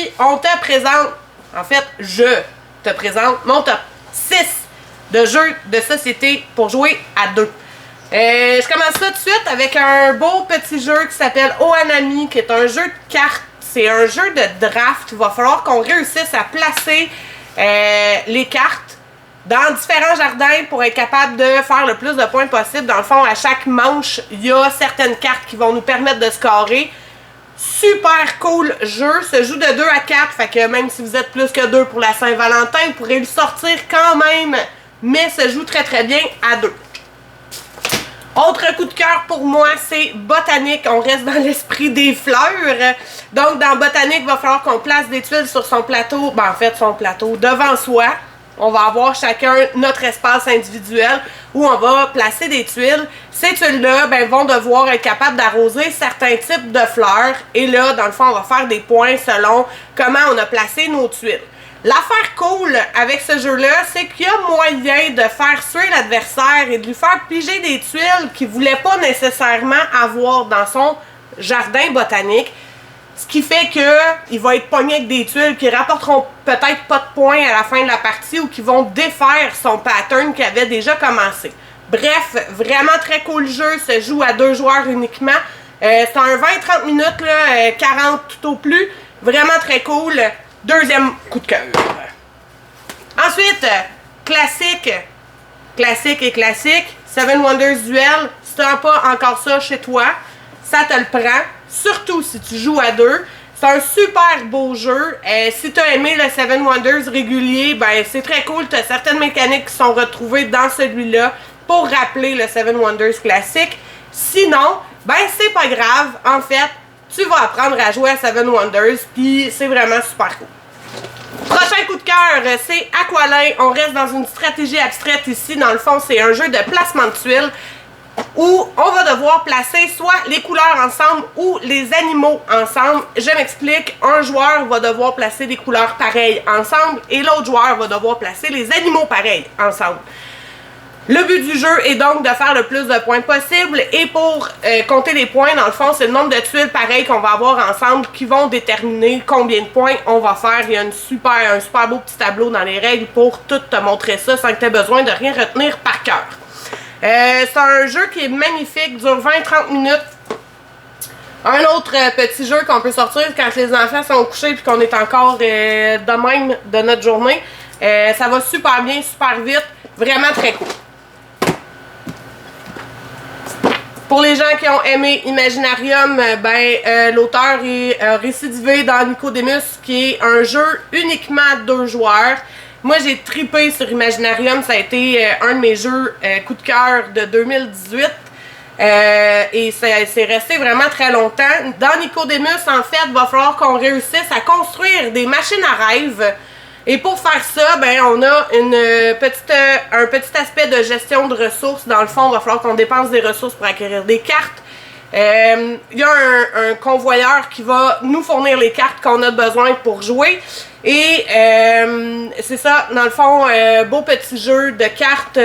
aujourd'hui, on te présente, en fait, je te présente mon top 6 de jeux de société pour jouer à 2. Je commence ça tout de suite avec un beau petit jeu qui s'appelle Ohanami, qui est un jeu de cartes. C'est un jeu de draft. Il va falloir qu'on réussisse à placer les cartes dans différents jardins pour être capable de faire le plus de points possible. Dans le fond, à chaque manche, il y a certaines cartes qui vont nous permettre de scorer. Super cool jeu, se joue de 2 à 4, fait que même si vous êtes plus que 2 pour la Saint-Valentin, vous pourrez le sortir quand même, mais se joue très très bien à 2. Autre coup de cœur pour moi, c'est Botanique. On reste dans l'esprit des fleurs. Donc dans Botanique, il va falloir qu'on place des tuiles sur son plateau, ben en fait son plateau devant soi. On va avoir chacun notre espace individuel où on va placer des tuiles. Ces tuiles-là vont devoir être capables d'arroser certains types de fleurs. Et là, dans le fond, on va faire des points selon comment on a placé nos tuiles. L'affaire cool avec ce jeu-là, c'est qu'il y a moyen de faire suer l'adversaire et de lui faire piger des tuiles qu'il ne voulait pas nécessairement avoir dans son jardin botanique. Ce qui fait qu'il va être pogné avec des tuiles qui rapporteront peut-être pas de points à la fin de la partie ou qui vont défaire son pattern qui avait déjà commencé. Bref, vraiment très cool jeu, se joue à 2 joueurs uniquement. C'est un 20-30 minutes, là, 40 tout au plus. Vraiment très cool. Deuxième coup de cœur. Ensuite, classique et classique. Seven Wonders Duel. Si tu n'as pas encore ça chez toi, ça te le prend. Surtout si tu joues à 2. C'est un super beau jeu. Si tu as aimé le Seven Wonders régulier, c'est très cool. Tu as certaines mécaniques qui sont retrouvées dans celui-là pour rappeler le Seven Wonders classique. Sinon, c'est pas grave. En fait, tu vas apprendre à jouer à Seven Wonders, puis c'est vraiment super cool. Prochain coup de cœur, c'est Aqualin. On reste dans une stratégie abstraite ici. Dans le fond, c'est un jeu de placement de tuiles où on va devoir placer soit les couleurs ensemble ou les animaux ensemble. Je m'explique, un joueur va devoir placer des couleurs pareilles ensemble et l'autre joueur va devoir placer les animaux pareils ensemble. Le but du jeu est donc de faire le plus de points possible et pour compter les points, dans le fond, c'est le nombre de tuiles pareilles qu'on va avoir ensemble qui vont déterminer combien de points on va faire. Il y a un super beau petit tableau dans les règles pour tout te montrer ça sans que tu aies besoin de rien retenir par cœur. C'est un jeu qui est magnifique, dure 20-30 minutes. Un autre petit jeu qu'on peut sortir quand les enfants sont couchés et qu'on est encore de même de notre journée. Ça va super bien, super vite, vraiment très cool. Pour les gens qui ont aimé Imaginarium, l'auteur est récidivé dans Nicodemus, qui est un jeu uniquement 2 joueurs. Moi, j'ai trippé sur Imaginarium, ça a été un de mes jeux coup de cœur de 2018. Et c'est resté vraiment très longtemps. Dans Nicodemus, en fait, il va falloir qu'on réussisse à construire des machines à rêve. Et pour faire ça, on a un petit aspect de gestion de ressources. Dans le fond, il va falloir qu'on dépense des ressources pour acquérir des cartes. Il y a un convoyeur qui va nous fournir les cartes qu'on a besoin pour jouer. Et c'est ça, dans le fond, beau petit jeu de cartes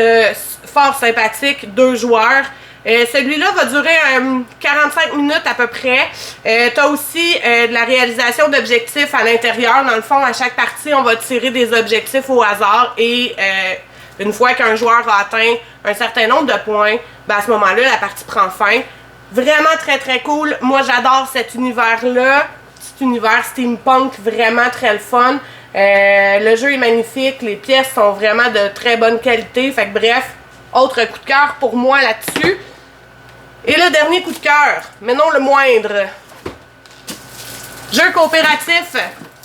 fort sympathique, 2 joueurs. Celui-là va durer 45 minutes à peu près. Tu as aussi de la réalisation d'objectifs à l'intérieur. Dans le fond, à chaque partie, on va tirer des objectifs au hasard et une fois qu'un joueur a atteint un certain nombre de points, à ce moment-là, la partie prend fin. Vraiment très très cool. Moi, j'adore cet univers-là. Cet univers steampunk, vraiment très le fun. Le jeu est magnifique. Les pièces sont vraiment de très bonne qualité. Fait que bref, autre coup de cœur pour moi là-dessus. Et le dernier coup de cœur, mais non le moindre. Jeu coopératif,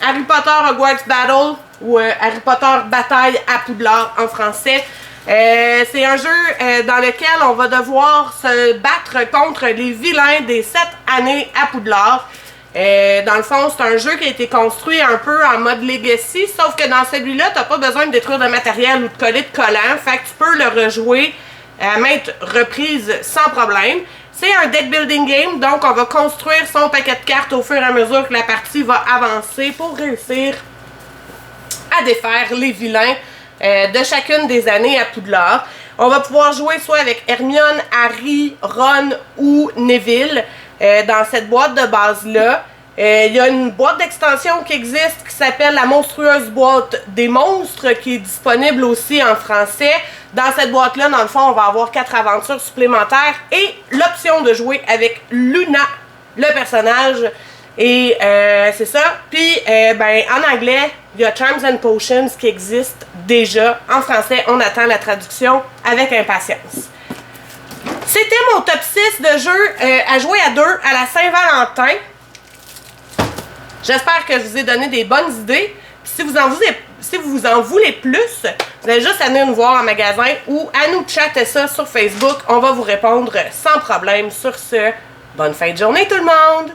Harry Potter Hogwarts Battle ou Harry Potter Bataille à Poudlard en français. C'est un jeu dans lequel on va devoir se battre contre les vilains des 7 années à Poudlard. Dans le fond, c'est un jeu qui a été construit un peu en mode Legacy, sauf que dans celui-là, tu n'as pas besoin de détruire de matériel ou de coller de collants, fait que tu peux le rejouer à maintes reprises sans problème. C'est un deck building game, donc on va construire son paquet de cartes au fur et à mesure que la partie va avancer pour réussir à défaire les vilains de chacune des années à Poudlard. On va pouvoir jouer soit avec Hermione, Harry, Ron ou Neville dans cette boîte de base-là. Il y a une boîte d'extension qui existe qui s'appelle la monstrueuse boîte des monstres qui est disponible aussi en français. Dans cette boîte-là, dans le fond, on va avoir 4 aventures supplémentaires et l'option de jouer avec Luna, le personnage. Et c'est ça. Puis, ben, en anglais, il y a Charms and Potions qui existe déjà. En français, on attend la traduction avec impatience. C'était mon top 6 de jeux à jouer à 2 à la Saint-Valentin. J'espère que je vous ai donné des bonnes idées. Puis si vous en voulez plus, vous allez juste à venir nous voir en magasin ou à nous chatter ça sur Facebook. On va vous répondre sans problème. Sur ce, bonne fin de journée tout le monde!